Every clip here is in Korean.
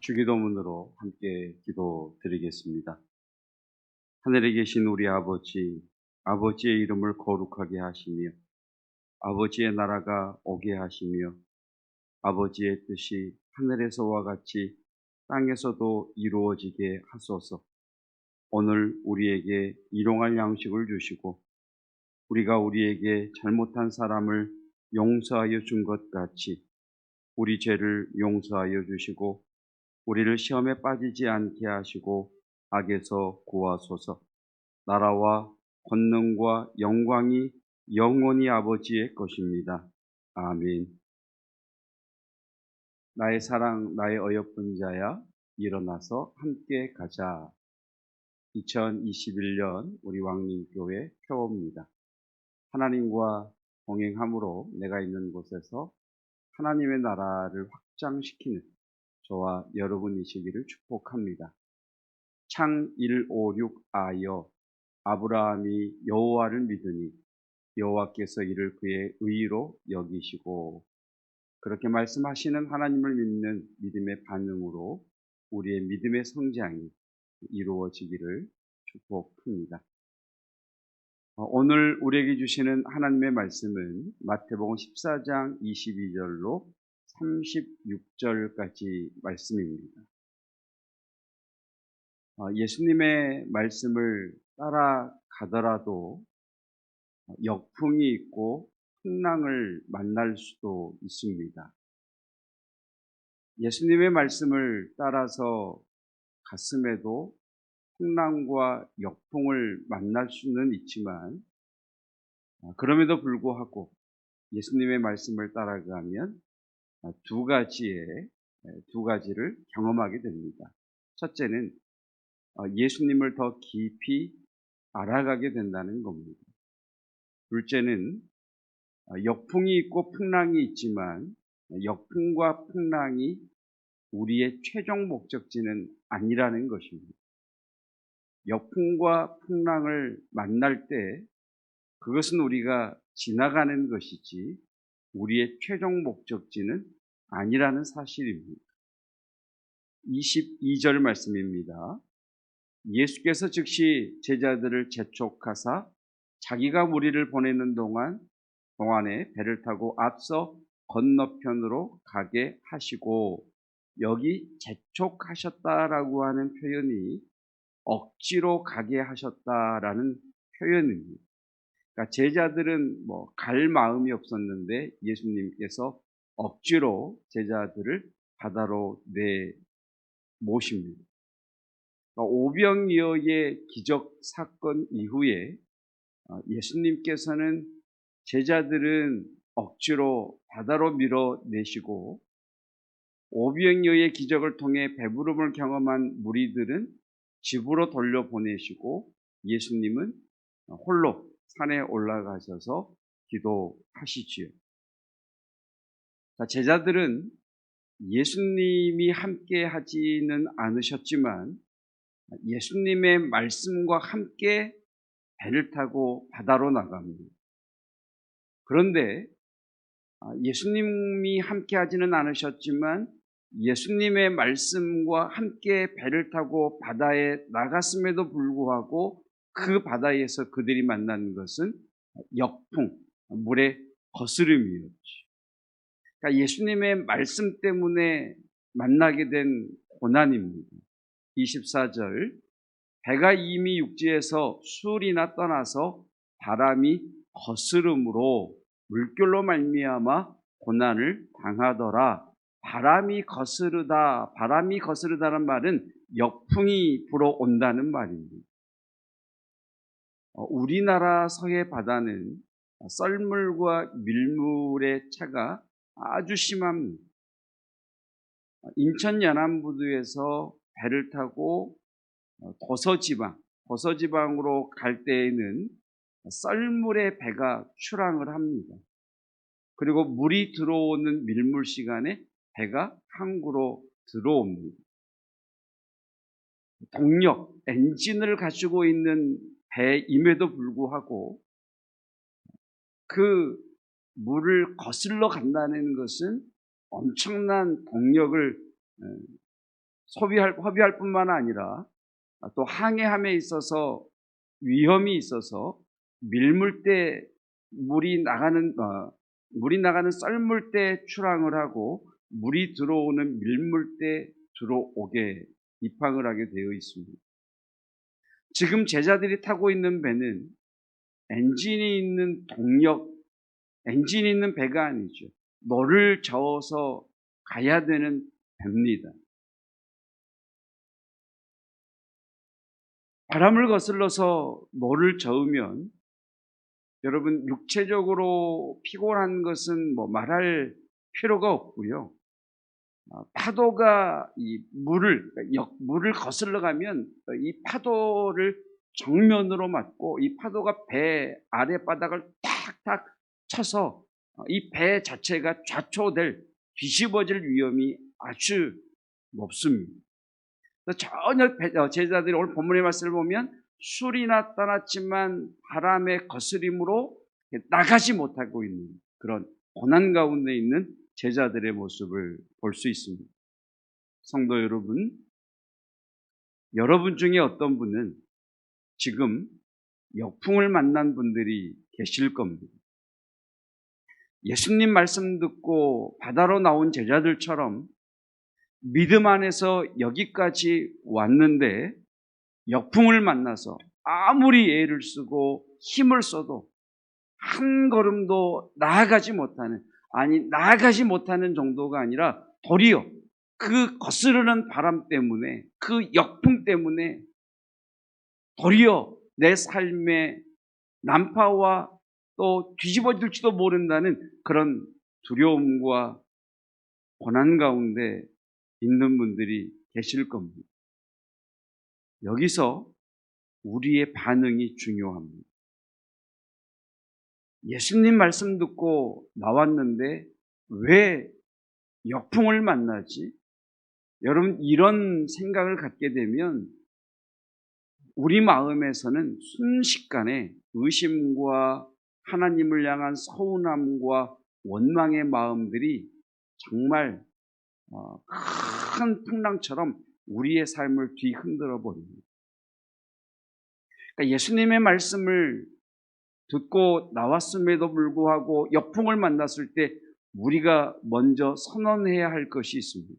주기도문으로 함께 기도드리겠습니다. 하늘에 계신 우리 아버지, 아버지의 이름을 거룩하게 하시며 아버지의 나라가 오게 하시며 아버지의 뜻이 하늘에서와 같이 땅에서도 이루어지게 하소서. 오늘 우리에게 일용할 양식을 주시고 우리가 우리에게 잘못한 사람을 용서하여 준 것 같이 우리 죄를 용서하여 주시고 우리를 시험에 빠지지 않게 하시고 악에서 구하소서. 나라와 권능과 영광이 영원히 아버지의 것입니다. 아멘. 나의 사랑, 나의 어여쁜 자야, 일어나서 함께 가자. 2021년 우리 왕림교회 표어입니다. 하나님과 동행함으로 내가 있는 곳에서 하나님의 나라를 확장시키는 저와 여러분이시기를 축복합니다. 창 156 아여 아브라함이 여호와를 믿으니 여호와께서 이를 그의 의로 여기시고, 그렇게 말씀하시는 하나님을 믿는 믿음의 반응으로 우리의 믿음의 성장이 이루어지기를 축복합니다. 오늘 우리에게 주시는 하나님의 말씀은 마태복음 14장 22절로 36절까지 말씀입니다. 예수님의 말씀을 따라가더라도 역풍이 있고 풍랑을 만날 수도 있습니다. 예수님의 말씀을 따라서 갔음에도 풍랑과 역풍을 만날 수는 있지만, 그럼에도 불구하고 예수님의 말씀을 따라가면 두 가지를 경험하게 됩니다. 첫째는 예수님을 더 깊이 알아가게 된다는 겁니다. 둘째는 역풍이 있고 풍랑이 있지만 역풍과 풍랑이 우리의 최종 목적지는 아니라는 것입니다. 역풍과 풍랑을 만날 때 그것은 우리가 지나가는 것이지 우리의 최종 목적지는 아니라는 사실입니다. 22절 말씀입니다. 예수께서 즉시 제자들을 재촉하사 자기가 무리를 보내는 동안에 배를 타고 앞서 건너편으로 가게 하시고, 여기 재촉하셨다라고 하는 표현이 억지로 가게 하셨다라는 표현입니다. 그러니까 제자들은 갈 마음이 없었는데 예수님께서 억지로 제자들을 바다로 내모십니다. 오병이어의 기적 사건 이후에 예수님께서는 제자들은 억지로 바다로 밀어내시고, 오병이어의 기적을 통해 배부름을 경험한 무리들은 집으로 돌려보내시고, 예수님은 홀로 산에 올라가셔서 기도하시지요. 제자들은 예수님이 함께 하지는 않으셨지만 예수님의 말씀과 함께 배를 타고 바다로 나갑니다. 그런데 예수님이 함께 하지는 않으셨지만 예수님의 말씀과 함께 배를 타고 바다에 나갔음에도 불구하고 그 바다에서 그들이 만난 것은 역풍, 물의 거스름이었죠. 그러니까 예수님의 말씀 때문에 만나게 된 고난입니다. 24절, 배가 이미 육지에서 수울이나 떠나서 바람이 거스름으로 물결로 말미암아 고난을 당하더라. 바람이 거스르다는 말은 역풍이 불어온다는 말입니다. 우리나라 서해 바다는 썰물과 밀물의 차가 아주 심합니다. 인천 연안부두에서 배를 타고 도서지방으로 갈 때에는 썰물의 배가 출항을 합니다. 그리고 물이 들어오는 밀물 시간에 배가 항구로 들어옵니다. 동력, 엔진을 가지고 있는 배임에도 불구하고 그 물을 거슬러 간다는 것은 엄청난 동력을 허비할 뿐만 아니라 또 항해함에 있어서 위험이 있어서 밀물 때 물이 나가는 썰물 때 출항을 하고 물이 들어오는 밀물 때 들어오게 입항을 하게 되어 있습니다. 지금 제자들이 타고 있는 배는 엔진이 있는 배가 아니죠. 노를 저어서 가야 되는 배입니다. 바람을 거슬러서 노를 저으면 여러분 육체적으로 피곤한 것은 말할 필요가 없고요. 파도가 이 물을 거슬러 가면 이 파도를 정면으로 맞고 이 파도가 배 아랫바닥을 탁탁 쳐서 이 배 자체가 뒤집어질 위험이 아주 높습니다. 전혀 제자들이 오늘 본문의 말씀을 보면 술이 나타났지만 바람의 거스림으로 나가지 못하고 있는 그런 고난 가운데 있는 제자들의 모습을 볼 수 있습니다. 성도 여러분 중에 어떤 분은 지금 역풍을 만난 분들이 계실 겁니다. 예수님 말씀 듣고 바다로 나온 제자들처럼 믿음 안에서 여기까지 왔는데 역풍을 만나서 아무리 애를 쓰고 힘을 써도 한 걸음도 나아가지 못하는 정도가 아니라 도리어 그 거스르는 바람 때문에 그 역풍 때문에 도리어 내 삶의 난파와 또 뒤집어질지도 모른다는 그런 두려움과 고난 가운데 있는 분들이 계실 겁니다. 여기서 우리의 반응이 중요합니다. 예수님 말씀 듣고 나왔는데 왜 역풍을 만나지? 여러분, 이런 생각을 갖게 되면 우리 마음에서는 순식간에 의심과 하나님을 향한 서운함과 원망의 마음들이 정말 큰 풍랑처럼 우리의 삶을 뒤흔들어 버립니다. 그러니까 예수님의 말씀을 듣고 나왔음에도 불구하고 역풍을 만났을 때 우리가 먼저 선언해야 할 것이 있습니다.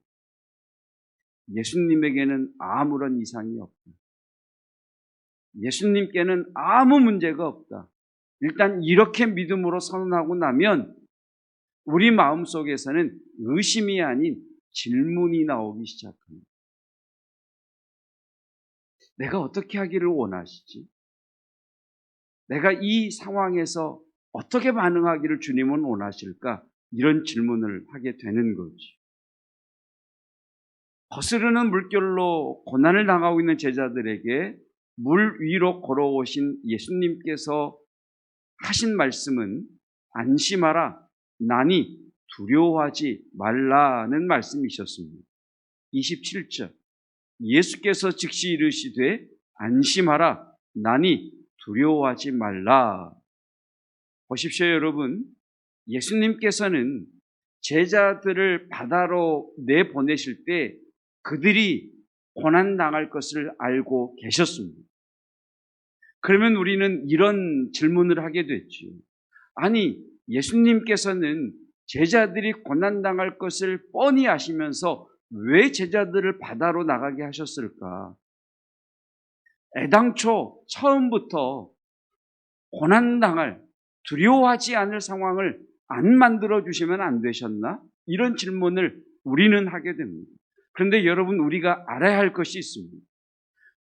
예수님에게는 아무런 이상이 없다. 예수님께는 아무 문제가 없다. 일단 이렇게 믿음으로 선언하고 나면 우리 마음속에서는 의심이 아닌 질문이 나오기 시작합니다. 내가 어떻게 하기를 원하시지? 내가 이 상황에서 어떻게 반응하기를 주님은 원하실까? 이런 질문을 하게 되는 거지. 거스르는 물결로 고난을 당하고 있는 제자들에게 물 위로 걸어오신 예수님께서 하신 말씀은 안심하라, 나니 두려워하지 말라는 말씀이셨습니다. 27절 예수께서 즉시 이르시되 안심하라, 나니 두려워하지 말라. 보십시오, 여러분. 예수님께서는 제자들을 바다로 내보내실 때 그들이 고난당할 것을 알고 계셨습니다. 그러면 우리는 이런 질문을 하게 됐죠. 아니, 예수님께서는 제자들이 고난당할 것을 뻔히 아시면서 왜 제자들을 바다로 나가게 하셨을까? 애당초 처음부터 고난당할, 두려워하지 않을 상황을 안 만들어주시면 안 되셨나? 이런 질문을 우리는 하게 됩니다. 그런데 여러분, 우리가 알아야 할 것이 있습니다.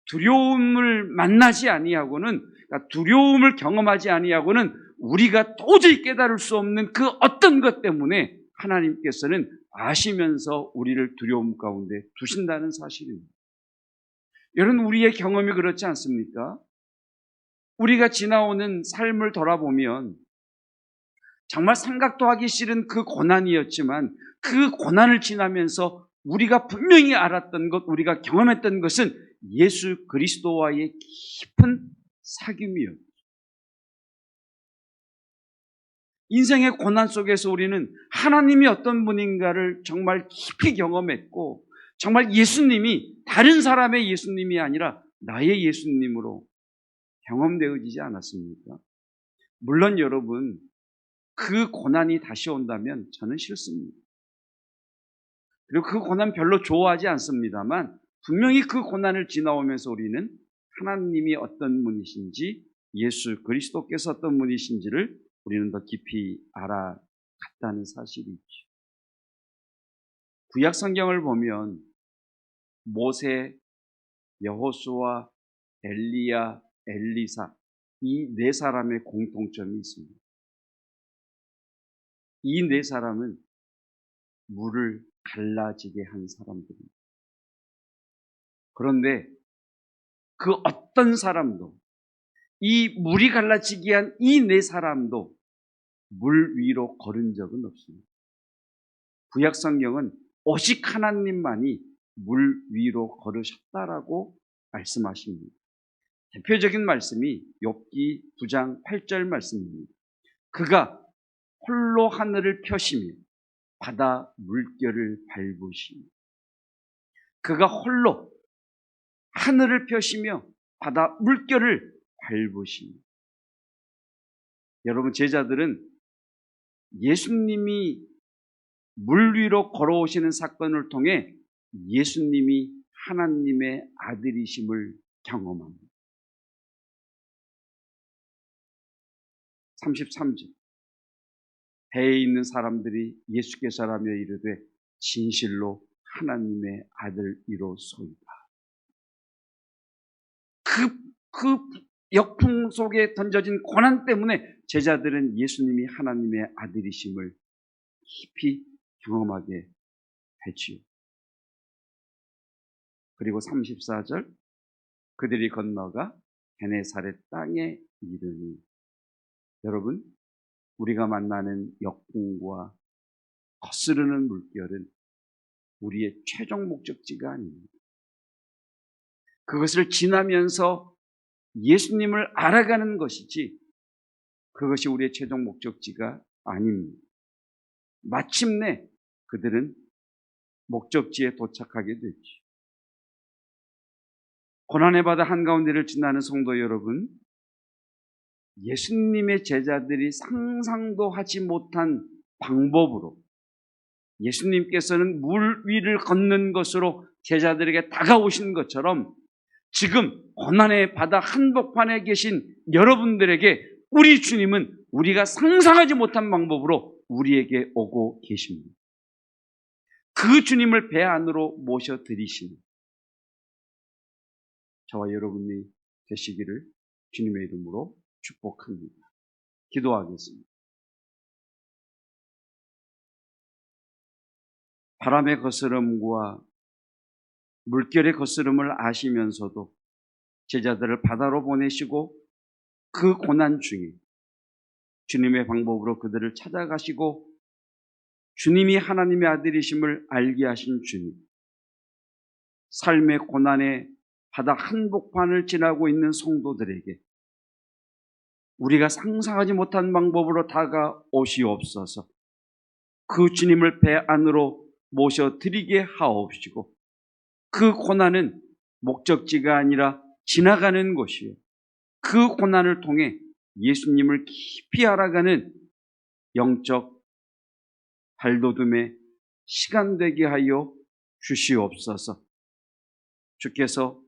두려움을 만나지 아니하고는, 그러니까 두려움을 경험하지 아니하고는 우리가 도저히 깨달을 수 없는 그 어떤 것 때문에 하나님께서는 아시면서 우리를 두려움 가운데 두신다는 사실입니다. 여러분, 우리의 경험이 그렇지 않습니까? 우리가 지나오는 삶을 돌아보면 정말 생각도 하기 싫은 그 고난이었지만 그 고난을 지나면서 우리가 분명히 알았던 것, 우리가 경험했던 것은 예수 그리스도와의 깊은 사귐이었죠. 인생의 고난 속에서 우리는 하나님이 어떤 분인가를 정말 깊이 경험했고 정말 예수님이 다른 사람의 예수님이 아니라 나의 예수님으로 경험되어지지 않았습니까? 물론 여러분, 그 고난이 다시 온다면 저는 싫습니다. 그리고 그 고난 별로 좋아하지 않습니다만 분명히 그 고난을 지나오면서 우리는 하나님이 어떤 분이신지, 예수 그리스도께서 어떤 분이신지를 우리는 더 깊이 알아갔다는 사실이 있죠. 구약 성경을 보면 모세, 여호수아, 엘리야, 엘리사, 이 네 사람의 공통점이 있습니다. 이 네 사람은 물을 갈라지게 한 사람들입니다. 그런데 그 어떤 사람도, 이 물이 갈라지게 한 이 네 사람도 물 위로 걸은 적은 없습니다. 구약 성경은 오직 하나님만이 물 위로 걸으셨다라고 말씀하십니다. 대표적인 말씀이 욥기 9장 8절 말씀입니다. 그가 홀로 하늘을 펴시며 바다 물결을 밟으시며, 그가 홀로 하늘을 펴시며 바다 물결을 밟으시며. 여러분, 제자들은 예수님이 물 위로 걸어오시는 사건을 통해 예수님이 하나님의 아들이심을 경험합니다. 33절, 배에 있는 사람들이 예수께서라며 이르되 진실로 하나님의 아들이로소이다. 그 역풍 속에 던져진 고난 때문에 제자들은 예수님이 하나님의 아들이심을 깊이 경험하게 했지요. 그리고 34절, 그들이 건너가 게네사렛 땅에 이르니. 여러분, 우리가 만나는 역풍과 거스르는 물결은 우리의 최종 목적지가 아닙니다. 그것을 지나면서 예수님을 알아가는 것이지 그것이 우리의 최종 목적지가 아닙니다. 마침내 그들은 목적지에 도착하게 되죠. 고난의 바다 한가운데를 지나는 성도 여러분, 예수님의 제자들이 상상도 하지 못한 방법으로 예수님께서는 물 위를 걷는 것으로 제자들에게 다가오신 것처럼 지금 고난의 바다 한복판에 계신 여러분들에게 우리 주님은 우리가 상상하지 못한 방법으로 우리에게 오고 계십니다. 그 주님을 배 안으로 모셔드리시는 저와 여러분이 되시기를 주님의 이름으로 축복합니다. 기도하겠습니다. 바람의 거스름과 물결의 거스름을 아시면서도 제자들을 바다로 보내시고 그 고난 중에 주님의 방법으로 그들을 찾아가시고 주님이 하나님의 아들이심을 알게 하신 주님, 삶의 고난의 바다 한복판을 지나고 있는 성도들에게 우리가 상상하지 못한 방법으로 다가오시옵소서. 그 주님을 배 안으로 모셔드리게 하옵시고 그 고난은 목적지가 아니라 지나가는 곳이요, 그 고난을 통해 예수님을 깊이 알아가는 영적 발돋움의 시간 되게 하여 주시옵소서. 주께서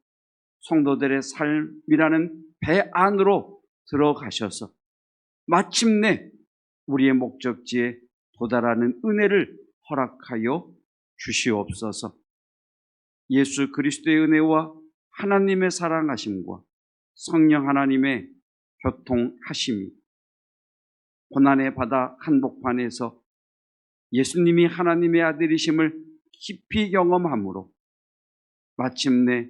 성도들의 삶이라는 배 안으로 들어가셔서 마침내 우리의 목적지에 도달하는 은혜를 허락하여 주시옵소서. 예수 그리스도의 은혜와 하나님의 사랑하심과 성령 하나님의 교통하심이 고난의 바다 한복판에서 예수님이 하나님의 아들이심을 깊이 경험함으로 마침내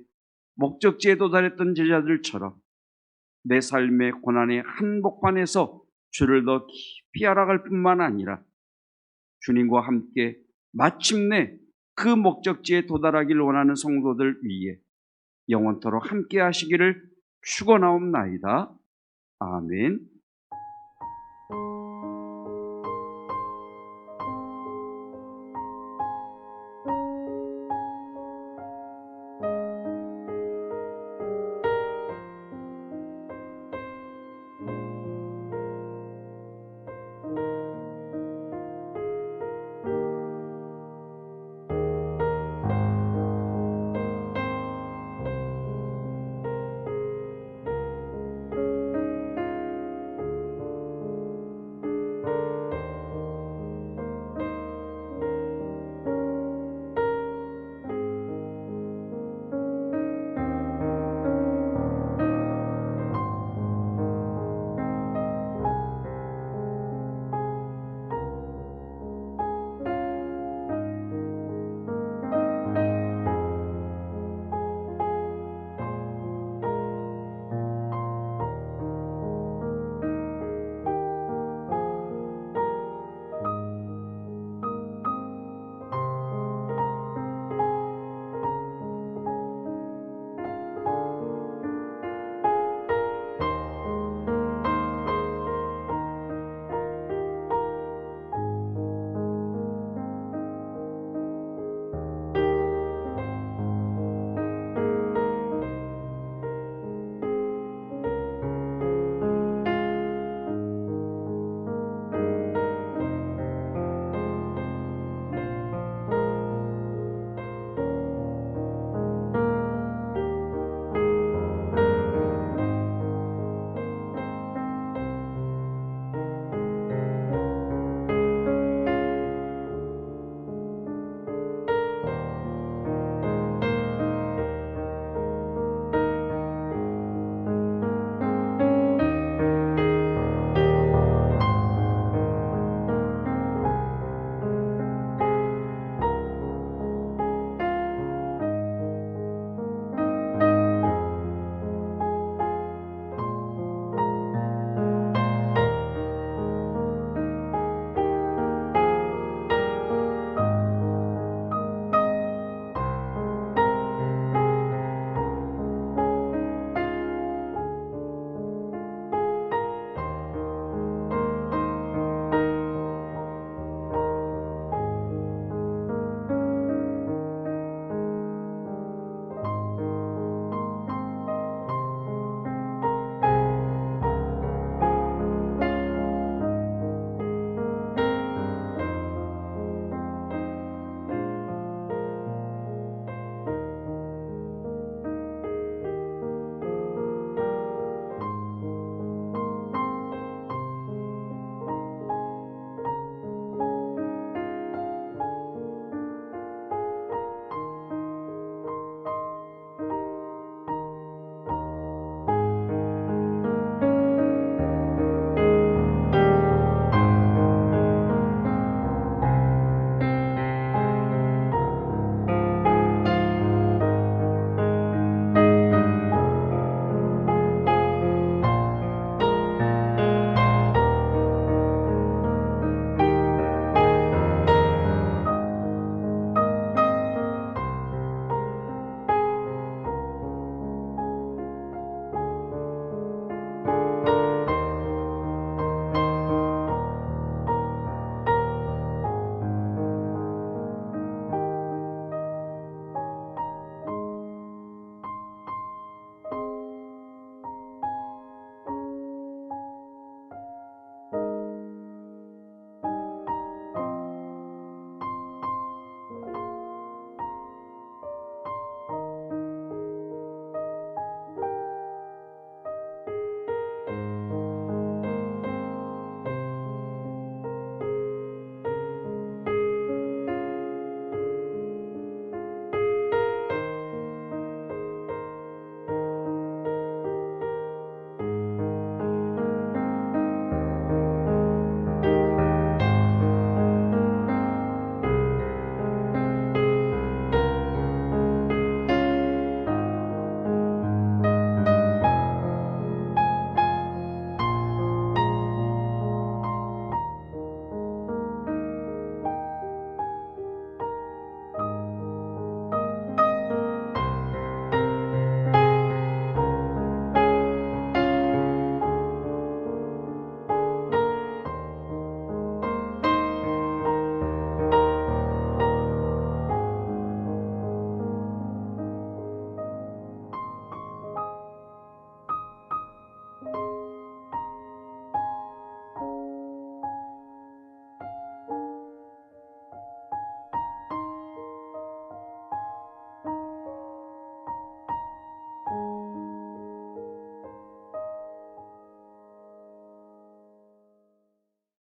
목적지에 도달했던 제자들처럼 내 삶의 고난의 한복판에서 주를 더 깊이 알아갈 뿐만 아니라 주님과 함께 마침내 그 목적지에 도달하길 원하는 성도들 위해 영원토록 함께 하시기를 축원하옵나이다. 아멘.